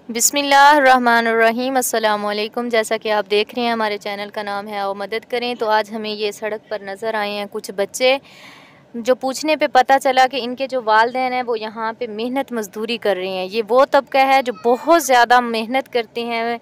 बिस्मिल्लाहिर्रहमानिर्रहीम अस्सलामुअलैकुम। जैसा कि आप देख रहे हैं हमारे चैनल का नाम है आओ मदद करें। तो आज हमें ये सड़क पर नज़र आए हैं कुछ बच्चे, जो पूछने पे पता चला कि इनके जो वालिदैन हैं वो यहाँ पे मेहनत मज़दूरी कर रहे हैं। ये वो तबका है जो बहुत ज़्यादा मेहनत करते हैं,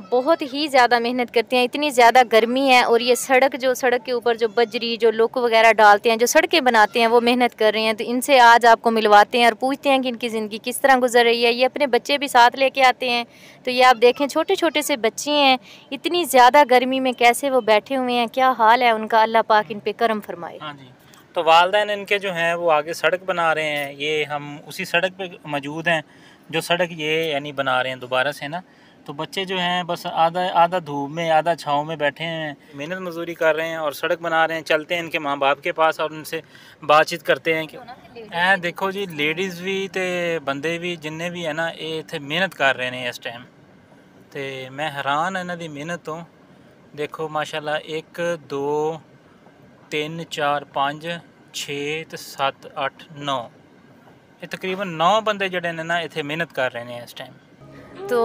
बहुत ही ज़्यादा मेहनत करते हैं। इतनी ज़्यादा गर्मी है और ये सड़क के ऊपर जो बजरी जो लोग वगैरह डालते हैं, जो सड़कें बनाते हैं, वो मेहनत कर रहे हैं। तो इनसे आज आपको मिलवाते हैं और पूछते हैं कि इनकी ज़िंदगी किस तरह गुजर रही है। ये अपने बच्चे भी साथ लेके आते हैं। तो ये आप देखें, छोटे छोटे से बच्चे हैं, इतनी ज़्यादा गर्मी में कैसे वो बैठे हुए हैं, क्या हाल है उनका। अल्लाह पाक इन पे करम फरमाए। हाँ जी। तो वालिदैन इनके जो हैं वो आगे सड़क बना रहे हैं। ये हम उसी सड़क पे मौजूद हैं जो सड़क ये यानी बना रहे हैं दोबारा से ना। तो बच्चे जो हैं बस आधा आधा धूप में आधा छाँव में बैठे हैं, मेहनत मजदूरी कर रहे हैं और सड़क बना रहे हैं। चलते हैं इनके माँ बाप के पास और उनसे बातचीत करते हैं कि देखो जी, लेडीज़ भी तो बंदे भी जिन्ने भी है ना, ये इतने मेहनत कर रहे हैं इस टाइम। तो मैं हैरान इन्हों की मेहनत तो। देखो माशाल्लाह, 1 2 3 4 5 6 तो 7 8 9, ये तकरीबन 9 बंदे जड़े ने ना इतने मेहनत कर रहे हैं इस टाइम। तो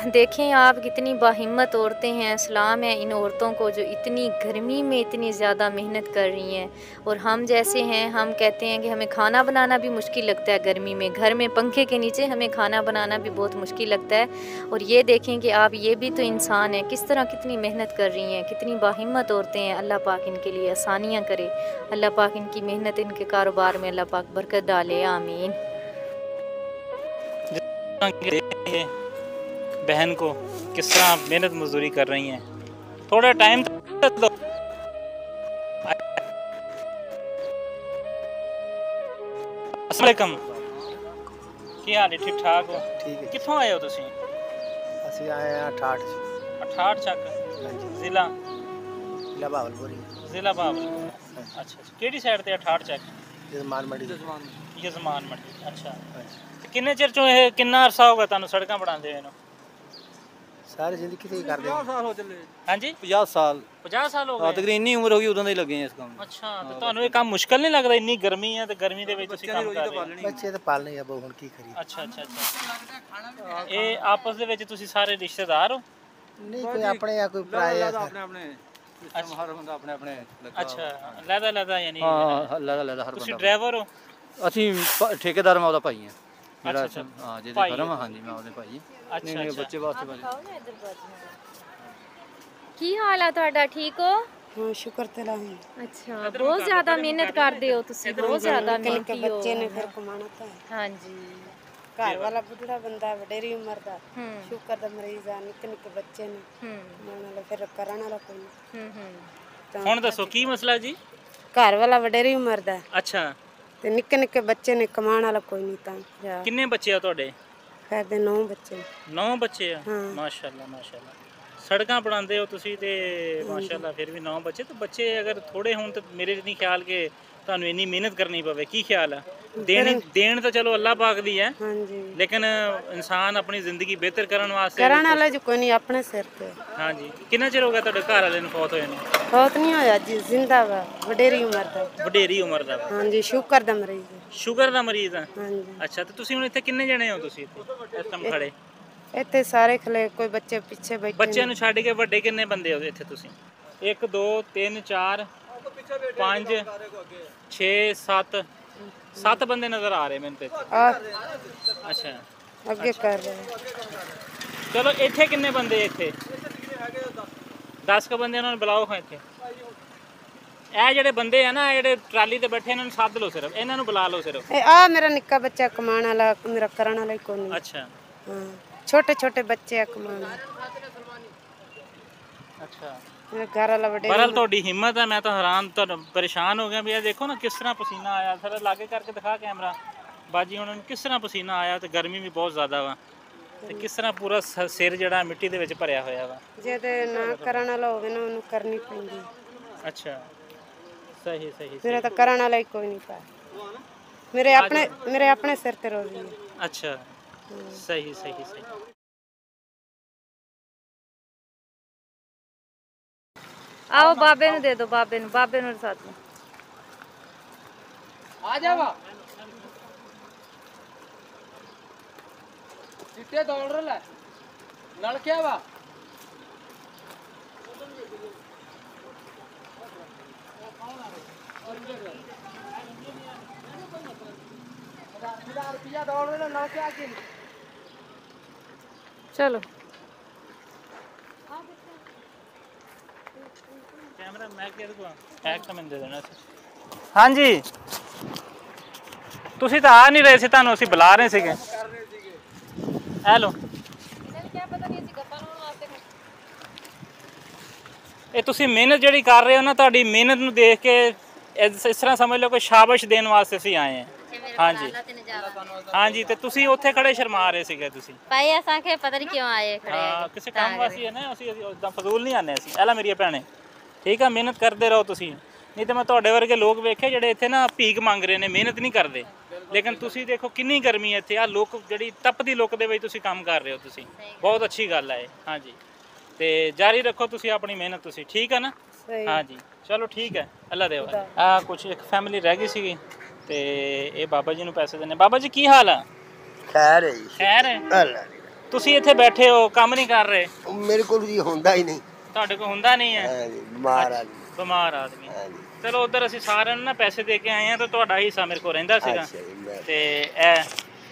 देखें आप, कितनी बाहिम्मत औरतें हैं। सलाम है इन औरतों को जो इतनी गर्मी में इतनी ज़्यादा मेहनत कर रही हैं। और हम जैसे हैं, हम कहते हैं कि हमें खाना बनाना भी मुश्किल लगता है गर्मी में। घर में पंखे के नीचे हमें खाना बनाना भी बहुत मुश्किल लगता है। और ये देखें कि आप, ये भी तो इंसान है, किस तरह कितनी मेहनत कर रही हैं, कितनी बाहिम्मत औरतें हैं। अल्लाह पाक इनके लिए आसानियाँ करे, अल्लाह पाक इनकी मेहनत, इनके कारोबार में अल्लाह पाक बरकत डाले, आमीन। बहन को किस तरह मेहनत मजदूरी कर रही हैं, थोड़ा टाइम दो। अस्सलाम, ਕੀ ਹਾਲ ਹੈ? ਠੀਕ ਠਾਕ ਹੋ? ठीक है। ਕਿੱਥੋਂ ਆਏ ਹੋ ਤੁਸੀਂ? ਅਸੀਂ ਆਏ ਹਾਂ 68 68 ਚੱਕ ਹਾਂਜੀ ਜ਼ਿਲ੍ਹਾ ਜ਼ਿਲ੍ਹਾ ਭਾਵਲਪੁਰ ਹੀ ਜ਼ਿਲ੍ਹਾ ਬਾਬਲ। ਅੱਛਾ, ਕਿਹੜੀ ਸਾਈਡ ਤੇ 68 ਚੱਕ? ਜਜ਼ਮਾਨ ਮੰਡੀ ਯਜ਼ਮਾਨ ਮੰਡੀ। ਅੱਛਾ, ਹਾਂਜੀ। ਤੇ ਕਿੰਨੇ ਚਿਰ ਚੋਂ ਇਹ, ਕਿੰਨਾ ਅਰਸਾ ਹੋ ਗਿਆ ਤੁਹਾਨੂੰ ਸੜਕਾਂ ਬਣਾਉਂਦੇ ਹੋਏ ਨੂੰ? ਸਾਰੀ ਜ਼ਿੰਦਗੀ ਤੇ ਹੀ ਕਰਦੇ 50 ਸਾਲ ਹੋ ਚੱਲੇ। ਹਾਂਜੀ 50 ਸਾਲ 50 ਸਾਲ ਹੋ ਹਾਂ, ਗਏ। ਤਕਰੀਬਨ ਇੰਨੀ ਉਮਰ ਹੋ ਗਈ ਉਦੋਂ ਦੇ ਹੀ ਲੱਗੇ ਆ ਇਸ ਕੰਮ ਨੂੰ। ਅੱਛਾ, ਤੇ ਤੁਹਾਨੂੰ ਇਹ ਕੰਮ ਮੁਸ਼ਕਲ ਨਹੀਂ ਲੱਗਦਾ? ਇੰਨੀ ਗਰਮੀ ਹੈ ਤੇ ਗਰਮੀ ਦੇ ਵਿੱਚ ਤੁਸੀਂ ਬੱਚਿਆਂ ਦੀ ਕੰਮ ਰੋਜੀ ਕਰ ਤਾਂ ਰਹੇ ਹੋ। ਪਾਲਣੀ। ਬੱਚੇ ਤਾਂ ਪਾਲਣੇ ਆ, ਬਹੁ ਹੁਣ ਕੀ ਕਰੀਏ। ਅੱਛਾ ਅੱਛਾ ਅੱਛਾ, ਇਹ ਆਪਸ ਦੇ ਵਿੱਚ ਤੁਸੀਂ ਸਾਰੇ ਰਿਸ਼ਤੇਦਾਰ ਹੋ? ਨਹੀਂ, ਕੋਈ ਆਪਣੇ ਆ ਕੋਈ ਪਰਾਏ ਆ। ਆਪਣੇ ਆਪਣੇ ਸਿਸਟਮ, ਹਰ ਬੰਦਾ ਆਪਣੇ ਆਪਣੇ ਲੱਗਾ। ਅੱਛਾ, ਲੈਦਾ ਯਾਨੀ ਹਾਂ, ਲੈਦਾ ਹਰ ਤੁਸੀਂ ਬੰਦਾ। ਡਰਾਈਵਰ ਹੋ? ਅਸੀਂ ਠੇਕੇਦਾਰ, ਮੈਂ ਉਹਦਾ ਭਾਈ ਆ ਜਿਹੜਾ। ਅੱਛਾ, ਹਾਂ, ਜਿਹਦੇ ਭਾਈ ਫਰਮ। ਹਾਂਜੀ, ਮੈਂ ਉਹਦੇ ਭਾਈ। ਅੱਛਾ ਨਹੀਂ ਅੱਛਾ। ਬੱਚੇ ਵਾਸਤੇ ਭਾਜੀ। ਕੀ ਹਾਲ ਆ ਤੁਹਾਡਾ? ਠੀਕ ਹੋ? हाँ, शुक्र तेरा है। अच्छा, बहुत ज़्यादा मेहनत करते हो तुसी, बहुत ज़्यादा निक्के मेहनती हो। बच्चे ने फिर कमाना था। हाँ जी। घर वाला बुढ़ा बंदा है, वडेरी उम्र का, हम्म शुक्र दा मरीज है। निक्के निक्के बच्चे ने कमाने वाला, फिर करने वाला कोई नहीं। तो ਹੁਣ ਦੱਸੋ ਕੀ ਮਸਲਾ ਜੀ? घर वाला वडेरी उम्र दा है ਅੱਛਾ, ते निक्के निक्के बच्चे ने कमाने वाला कोई नहीं था। ਕਿੰਨੇ ਬੱਚੇ ਆ ਤੁਹਾਡੇ? फिर दे 9 बच्चे। 9 ਬੱਚੇ ਆ। ਹਾਂ। ਮਾਸ਼ਾਅੱਲਾ ਮਾਸ਼ਾਅੱਲਾ। ਸੜਕਾਂ ਬਣਾਉਂਦੇ ਹੋ ਤੁਸੀਂ ਤੇ ਮਾਸ਼ਾਅੱਲਾ, ਫਿਰ ਵੀ 9 ਬੱਚੇ। ਤਾਂ ਬੱਚੇ ਅਗਰ ਥੋੜੇ ਹੋਣ ਤਾਂ ਮੇਰੇ ਨਹੀਂ ਖਿਆਲ ਕਿ ਤੁਹਾਨੂੰ ਇੰਨੀ ਮਿਹਨਤ ਕਰਨੀ ਪਵੇ। ਕੀ ਖਿਆਲ ਹੈ? ਦੇਣ ਤਾਂ ਚਲੋ ਅੱਲਾਹ ਪਾਕ ਦੀ ਹੈ, हाँ जी, ਲੇਕਿਨ ਇਨਸਾਨ ਆਪਣੀ ਜ਼ਿੰਦਗੀ ਬਿਹਤਰ ਕਰਨ ਵਾਸਤੇ। करने वाला जो कोई नहीं, अपने सिर पे। ਹਾਂਜੀ, ਕਿੰਨਾ ਚਿਰ ਹੋ ਗਿਆ ਤੁਹਾਡੇ ਘਰ ਵਾਲੇ ਨੂੰ ਫੌਤ ਹੋਏ ਨੂੰ? बहुत नहीं होया जी, जिंदा वा, वडेरी उम्र दा। ਵਡੇਰੀ ਉਮਰ ਦਾ ਵਾ। हाँ जी, शुक्र दा मरीज है। ਸ਼ੂਗਰ ਦਾ ਮਰੀਜ਼ ਆ? हाँ जी, ਅੱਛਾ, ਤੇ ਤੁਸੀਂ ਹੁਣ ਇੱਥੇ ਕਿੰਨੇ ਜਣੇ ਹੋ ਤੁਸੀਂ ਇੱਥੇ ਇਸ ਟਾਈਮ ਖੜੇ? इतने सारे खले, कोई बच्चे पीछे बैठे ਬੱਚਿਆਂ ने। ਨੂੰ ਛੱਡ ਕੇ ਵੱਡੇ ਕਿੰਨੇ ਬੰਦੇ ਹੋ ਇੱਥੇ ਤੁਸੀਂ? 1 2 3 4 5 6 7 7 ਬੰਦੇ ਨਜ਼ਰ ਆ ਰਹੇ ਮੈਨੂੰ ਤੇ ਇੱਥੇ। आ, ਅੱਛਾ, आगे कर रहे हैं। ਚਲੋ ਇੱਥੇ ਕਿੰਨੇ ਬੰਦੇ ਇੱਥੇ? 10 ਕ ਬੰਦੇ ਉਹਨਾਂ ਨੂੰ ਬੁਲਾਓ ਹਾਂ ਇੱਥੇ। ਇਹ ਜਿਹੜੇ ਬੰਦੇ ਆ ਨਾ, ਇਹ ਜਿਹੜੇ ਟਰਾਲੀ ਤੇ ਬੈਠੇ, ਇਹਨਾਂ ਨੂੰ ਸੱਦ ਲਓ, ਸਿਰਫ ਇਹਨਾਂ ਨੂੰ ਬੁਲਾ ਲਓ ਸਿਰਫ। आ मेरा निक्का बच्चा कमाने वाला, मेरा करने वाला ही कोई नहीं। ਅੱਛਾ हाँ, छोटे छोटे बच्चे हैं कमाने। ਅੱਛਾ। मेरा घर वाला वडेरी। ਬਹਰਹਾਲ ਤੁਹਾਡੀ ਹਿੰਮਤ ਹੈ, ਮੈਂ ਤਾਂ ਹੈਰਾਨ, ਤੁਹਾਨੂੰ ਪਰੇਸ਼ਾਨ ਹੋ ਗਿਆ ਵੀ ਇਹ ਦੇਖੋ ਨਾ ਕਿਸ ਤਰ੍ਹਾਂ ਪਸੀਨਾ ਆਇਆ। ਸਰ ਲਾਗੇ ਕਰਕੇ ਦਿਖਾ ਕੈਮਰਾ ਬਾਜੀ ਉਹਨਾਂ ਨੂੰ, ਕਿਸ ਤਰ੍ਹਾਂ ਪਸੀਨਾ ਆਇਆ। ਤੇ ਗਰਮੀ ਵੀ ਬਹੁਤ ਜ਼ਿਆਦਾ ਵਾ, ਤੇ ਕਿਸ ਤਰ੍ਹਾਂ ਪੂਰਾ ਸਿਰ ਜਿਹੜਾ ਮਿੱਟੀ ਦੇ ਵਿੱਚ ਭਰਿਆ ਹੋਇਆ ਵਾ। जे ना करने वाला होवे ना, उन्हें करनी पड़ेगी। ਅੱਛਾ, ਸਹੀ ਸਹੀ मेरा तो करने वाला ही कोई नहीं पाया। मेरे अपने सिर ते रोजी है। ਅੱਛਾ, ਸਹੀ ਸਹੀ ਸਹੀ। आओ बाबे नु दे दो, बाबे नु साथ में। ਆ ਜਾਵਾ। चिट्टे दौड़ रहा है नल क्या वा चलो कैमरा मैं क्या दूंगा हैक तो मैंने दे देना हाँ जी ਤੁਸੀਂ ਤਾਂ ਆ ਨਹੀਂ ਰਹੇ ਸੀ ਤੁਹਾਨੂੰ ਅਸੀਂ ਬੁਲਾ ਰਹੇ ਸੀਗੇ ਹੈਲੋ ਇਹ ਤੁਸੀਂ ਮਿਹਨਤ ਜਿਹੜੀ ਕਰ ਰਹੇ ਹੋ ਨਾ ਤੁਹਾਡੀ ਮਿਹਨਤ ਨੂੰ ਦੇਖ ਕੇ ਇਸ ਤਰ੍ਹਾਂ ਸਮਝ ਲਓ ਕਿ ਸ਼ਾਬਾਸ਼ ਦੇਣ ਵਾਸਤੇ ਅਸੀਂ ਆਏ ਹਾਂ ਹਾਂਜੀ ਹਾਂਜੀ ਤੇ ਤੁਸੀਂ ਉੱਥੇ ਖੜੇ ਸ਼ਰਮਾ ਰਹੇ ਸੀਗੇ ਤੁਸੀਂ ਭਾਈ ਅਸਾਂ ਕੇ ਪਤਾ ਨਹੀਂ ਕਿਉਂ ਆਏ ਖੜੇ ਹਾਂ ਕਿਸੇ ਕੰਮ ਵਾਸਤੇ ਹੈ ਨਾ ਅਸੀਂ ਉਦਾਂ ਫਜ਼ੂਲ ਨਹੀਂ ਆਨੇ ਅਸੀਂ ਐਲਾ ਮੇਰੀਆਂ ਭੈਣੇ ਠੀਕ ਆ ਮਿਹਨਤ ਕਰਦੇ ਰਹੋ ਤੁਸੀਂ ਨਹੀਂ ਤਾਂ ਮੈਂ ਤੁਹਾਡੇ ਵਰਗੇ ਲੋਕ ਵੇਖੇ ਜਿਹੜੇ ਇੱਥੇ ਨਾ ਭੀਖ ਮੰਗ ਰਹੇ ਨੇ ਮਿਹਨਤ ਨਹੀਂ ਕਰਦੇ ਲੇਕਿਨ ਤੁਸੀਂ ਦੇਖੋ ਕਿੰਨੀ ਗਰਮੀ ਹੈ ਇੱਥੇ ਆ ਲੋਕ ਜਿਹੜੀ ਤਪਦੀ ਲੁੱਕ ਦੇ ਵਿੱਚ ਤੁਸੀਂ ਕੰਮ ਕਰ ਰਹੇ ਹੋ ਤੁਸੀਂ ਬਹੁਤ ਅੱਛੀ ਗੱਲ ਹੈ ਹਾਂਜੀ ਤੇ ਜਾਰੀ ਰੱਖੋ ਤੁਸੀਂ ਆਪਣੀ ਮਿਹਨਤ ਤੁਸੀਂ ਠੀਕ ਹੈ ਨਾ ਹਾਂਜੀ ਚਲੋ ਠੀਕ ਹੈ ਅੱਲਾ ਦੇ ਆ ਕੁਝ ਇੱਕ ਫੈਮਿਲੀ ਰਹਿ ਗਈ ਸੀਗੀ ਤੇ ਇਹ ਬਾਬਾ ਜੀ ਨੂੰ ਪੈਸੇ ਦੇਣੇ ਬਾਬਾ ਜੀ ਕੀ ਹਾਲ ਆ ਖੈਰ ਹੈ ਜੀ ਖੈਰ ਹੈ ਅੱਲਾ ਤੁਸੀਂ ਇੱਥੇ ਬੈਠੇ ਹੋ ਕੰਮ ਨਹੀਂ ਕਰ ਰਹੇ ਮੇਰੇ ਕੋਲ ਜੀ ਹੁੰਦਾ ਹੀ ਨਹੀਂ ਤੁਹਾਡੇ ਕੋਲ ਹੁੰਦਾ ਨਹੀਂ ਹੈ ਹਾਂਜੀ ਬਿਮਾਰ ਆ ਜੀ ਬਿਮਾਰ ਆਦਮੀ ਹਾਂਜੀ ਚਲੋ ਉਧਰ ਅਸੀਂ ਸਾਰਿਆਂ ਨੂੰ ਨਾ ਪੈਸੇ ਦੇ ਕੇ ਆਏ ਆ ਤਾਂ ਤੁਹਾਡਾ ਹਿੱਸਾ ਮੇਰੇ ਕੋਲ ਰਹਿੰਦਾ ਸੀਗਾ ਅੱਛਾ ਜੀ ਤੇ ਇਹ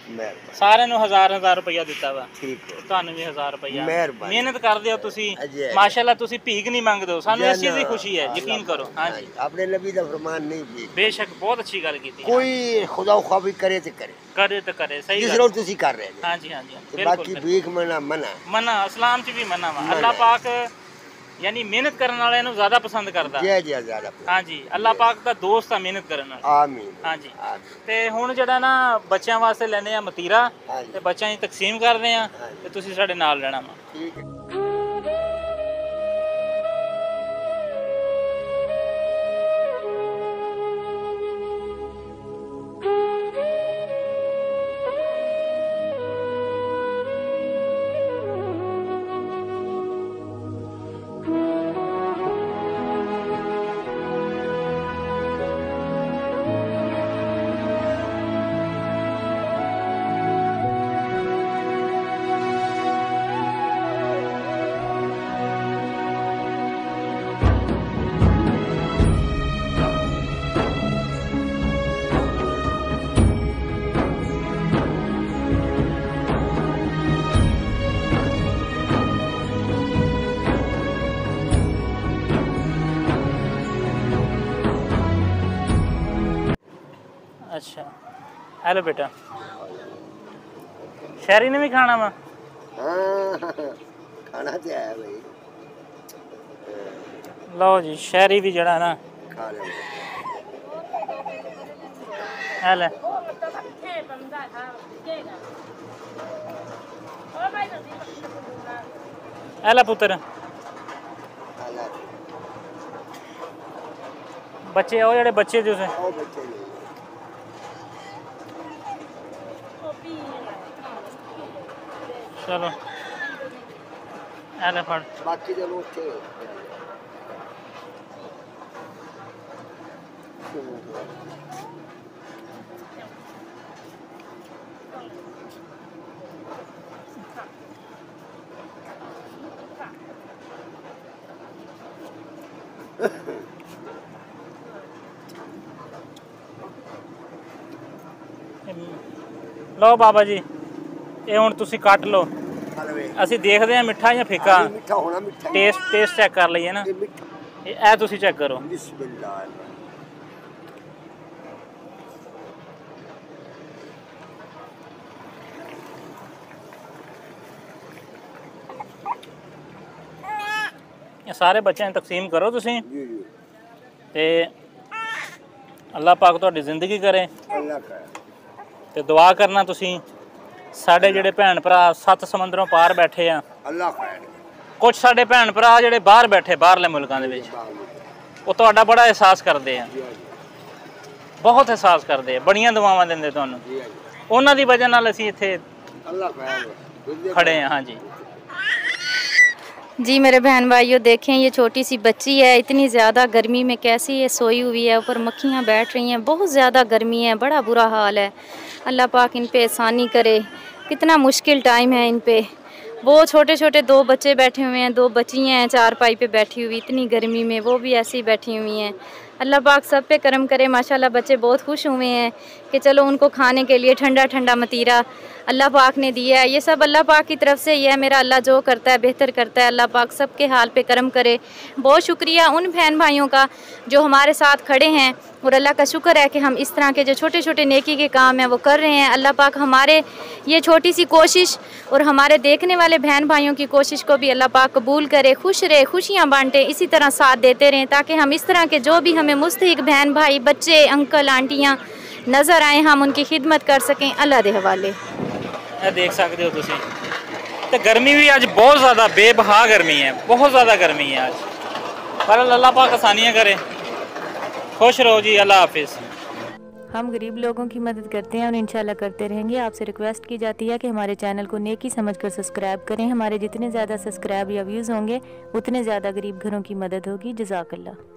ਮਿਹਰਬਾਨੀ ਸਾਰਿਆਂ ਨੂੰ 1000 ਰੁਪਇਆ ਦਿੱਤਾ ਵਾ ਠੀਕ ਹੋ ਤੁਹਾਨੂੰ ਵੀ 1000 ਰੁਪਇਆ ਮਿਹਰਬਾਨੀ। ਮਿਹਨਤ ਕਰਦੇ ਹੋ ਤੁਸੀਂ ਅਜੇ। ਮਾਸ਼ਾਅੱਲਾ ਤੁਸੀਂ ਭੀਖ ਨਹੀਂ ਮੰਗਦੇ ਹੋ ਸਾਨੂੰ ਇਸ ਚੀਜ਼ ਦੀ ਨਾ, ਖੁਸ਼ੀ ਹੈ ਯਕੀਨ ਕਰੋ ਹਾਂਜੀ ਆਪਣੇ ਨਬੀ ਦਾ ਫਰਮਾਨ ਨਹੀਂ ਜੀ ਬੇਸ਼ੱਕ ਬਹੁਤ ਅੱਛੀ ਗੱਲ ਕੀਤੀ ਕੋਈ ਖੁਦਾ ਖਾਬੀ ਕਰੇ ਤੇ ਕਰੇ ਕਰੇ ਤਾਂ ਕਰੇ ਸਹੀ ਜਿਸ ਗੱਲ ਰੋਜ਼ ਤੁਸੀਂ ਕਰ ਰਹੇ ਨੇ ਹਾਂਜੀ ਹਾਂਜੀ ਤੇ ਬਿਲਕੁਲ ਬਾਕੀ ਬਿਲਕੁਲ। ਭੀਖ ਮਨਾ ਮਨਾ ਮਨਾ ਇਸਲਾਮ 'ਚ ਵੀ ਮਨਾ ਵਾ ਮਨਾ ਅੱਲਾਹ ਹੈ। ਪਾਕ ਯਾਨੀ ਮਿਹਨਤ ਕਰਨ ਵਾਲਿਆਂ ਨੂੰ ਜ਼ਿਆਦਾ ਪਸੰਦ ਕਰਦਾ ਜੈ ਜੈ ਜ਼ਿਆਦਾ ਹਾਂਜੀ ਅੱਲਾਹ ਪਾਕ ਦਾ ਦੋਸਤ ਆ ਮਿਹਨਤ ਕਰਨ ਵਾਲਾ ਆਮੀਨ ਹਾਂਜੀ ਆਮੀਨ। ਤੇ ਹੁਣ ਜਿਹੜਾ ਨਾ ਬੱਚਿਆਂ ਵਾਸਤੇ ਲੈਣੇ ਆ ਮਤੀਰਾ ਹਾਂਜੀ। ਤੇ ਬੱਚਿਆਂ ਦੀ ਤਕਸੀਮ ਕਰਦੇ ਆ ਹਾਂਜੀ। ਤੇ ਤੁਸੀਂ ਸਾਡੇ ਨਾਲ ਰਹਿਣਾ ਵਾ ਠੀਕ ਹੈ ਅੱਛਾ ਹੈਲੋ ਬੇਟਾ ਸ਼ਹਿਰੀ ਨੇ ਵੀ ਖਾਣਾ ਵਾ ਹਾਂ ਖਾਣਾ ਤੇ ਆਇਆ ਭਾਈ ਲਓ ਜੀ ਸ਼ਹਿਰੀ ਵੀ ਜਿਹੜਾ ਨਾ ਖਾ ਲਿਆ ਹੈ ਲੈ ਹੈ ਲੈ ਪੁੱਤਰ ਹਾਲਾ ਬੱਚੇ ਉਹ ਜਿਹੜੇ ਬੱਚੇ ਤੁਸੀਂ ਉਹ ਬੱਚੇ ਨੇ ਚਲੋ ਹੈ ਲੈ ਫੜ ਬਾਕੀ ਦੇ ਲੋਕ ਉੱਥੇ ਲਓ ਬਾਬਾ ਜੀ ਇਹ ਹੁਣ ਤੁਸੀਂ ਕੱਟ ਲਓ ਹਲਵੇ ਅਸੀਂ ਦੇਖਦੇ ਹਾਂ ਮਿੱਠਾ ਜਾਂ ਫਿੱਕਾ ਮਿੱਠਾ ਹੋਣਾ ਮਿੱਠਾ ਟੇਸਟ ਚੈੱਕ ਕਰ ਲਈਏ ਨਾ ਇਹ ਮਿੱਠਾ ਇਹ ਤੁਸੀਂ ਚੈੱਕ ਕਰੋ ਬਿਸਮਿਲ੍ਲਾਹ ਇਹ ਸਾਰੇ ਬੱਚਿਆਂ ਨੂੰ ਤਕਸੀਮ ਕਰੋ ਤੁਸੀਂ ਜੀ ਜੀ ਤੇ ਅੱਲਾਹ ਪਾਕ ਤੁਹਾਡੀ ਜ਼ਿੰਦਗੀ ਕਰੇ ਅੱਲਾਹ ਕਰੇ ਤੇ ਦੁਆ ਕਰਨਾ ਤੁਸੀਂ ਸਾਡੇ ਜਿਹੜੇ ਭੈਣ ਭਰਾ 7 ਸਮੁੰਦਰੋਂ ਪਾਰ ਬੈਠੇ ਆ ਅੱਲਾਹ ਕਰੇ ਕੁਝ ਸਾਡੇ ਭੈਣ ਭਰਾ ਜਿਹੜੇ ਬਾਹਰ ਬੈਠੇ ਬਾਹਰਲੇ ਮੁਲਕਾਂ ਦੇ ਵਿੱਚ ਉਹ ਤੁਹਾਡਾ ਬੜਾ ਅਹਿਸਾਸ ਕਰਦੇ ਆ ਬਹੁਤ ਅਹਿਸਾਸ ਕਰਦੇ ਆ ਬੜੀਆਂ ਦੁਆਵਾਂ ਦਿੰਦੇ ਤੁਹਾਨੂੰ ਉਹਨਾਂ ਦੀ ਵਜ੍ਹਾ ਨਾਲ ਅਸੀਂ ਇੱਥੇ ਅੱਲਾਹ ਕਰੇ खड़े हैं हाँ जी जी मेरे बहन भाइयों देखें ये छोटी सी बच्ची है इतनी ज़्यादा गर्मी में कैसी ये सोई हुई है ऊपर मक्खियाँ बैठ रही हैं बहुत ज़्यादा गर्मी है बड़ा बुरा हाल है अल्लाह पाक इन पे आसानी करे कितना मुश्किल टाइम है इन पे। वो छोटे छोटे 2 बच्चे बैठे हुए हैं, 2 बच्चियाँ हैं चारपाई पे बैठी हुई, इतनी गर्मी में वो भी ऐसे ही बैठी हुई हैं। अल्लाह पाक सब पे करम करे। माशाल्लाह बच्चे बहुत खुश हुए हैं कि चलो उनको खाने के लिए ठंडा ठंडा मतीरा अल्लाह पाक ने दिया है। ये सब अल्लाह पाक की तरफ से ही है। मेरा अल्लाह जो करता है बेहतर करता है। अल्लाह पाक सब के हाल पे करम करे। बहुत शुक्रिया उन बहन भाइयों का जो हमारे साथ खड़े हैं, और अल्लाह का शुक्र है कि हम इस तरह के जो छोटे छोटे नेकी के काम हैं वो कर रहे हैं। अल्लाह पाक हमारे ये छोटी सी कोशिश और हमारे देखने वाले बहन भाइयों की कोशिश को भी अल्लाह पाक कबूल करे, खुश रहे, खुशियाँ बांटे, इसी तरह साथ देते रहें, ताकि हम इस तरह के जो भी हमें मुस्तहिक बहन भाई, बच्चे, अंकल आंटियाँ नज़र आएँ, हम उनकी खिदमत कर सकें। अल्लाह दे हवाले। देख सकते हो तुसी तो गर्मी भी आज बहुत ज़्यादा बेबहा गर्मी है, बहुत ज़्यादा गर्मी है आज, पर अल्लाह पाक आसानियाँ करे। खुश रहो जी, अल्लाह हाफिज़। हम गरीब लोगों की मदद करते हैं और इंशाल्लाह करते रहेंगे। आपसे रिक्वेस्ट की जाती है कि हमारे चैनल को नेकी समझकर सब्सक्राइब करें। हमारे जितने ज़्यादा सब्सक्राइब या व्यूज़ होंगे उतने ज़्यादा गरीब घरों की मदद होगी। जज़ाकल्लाह।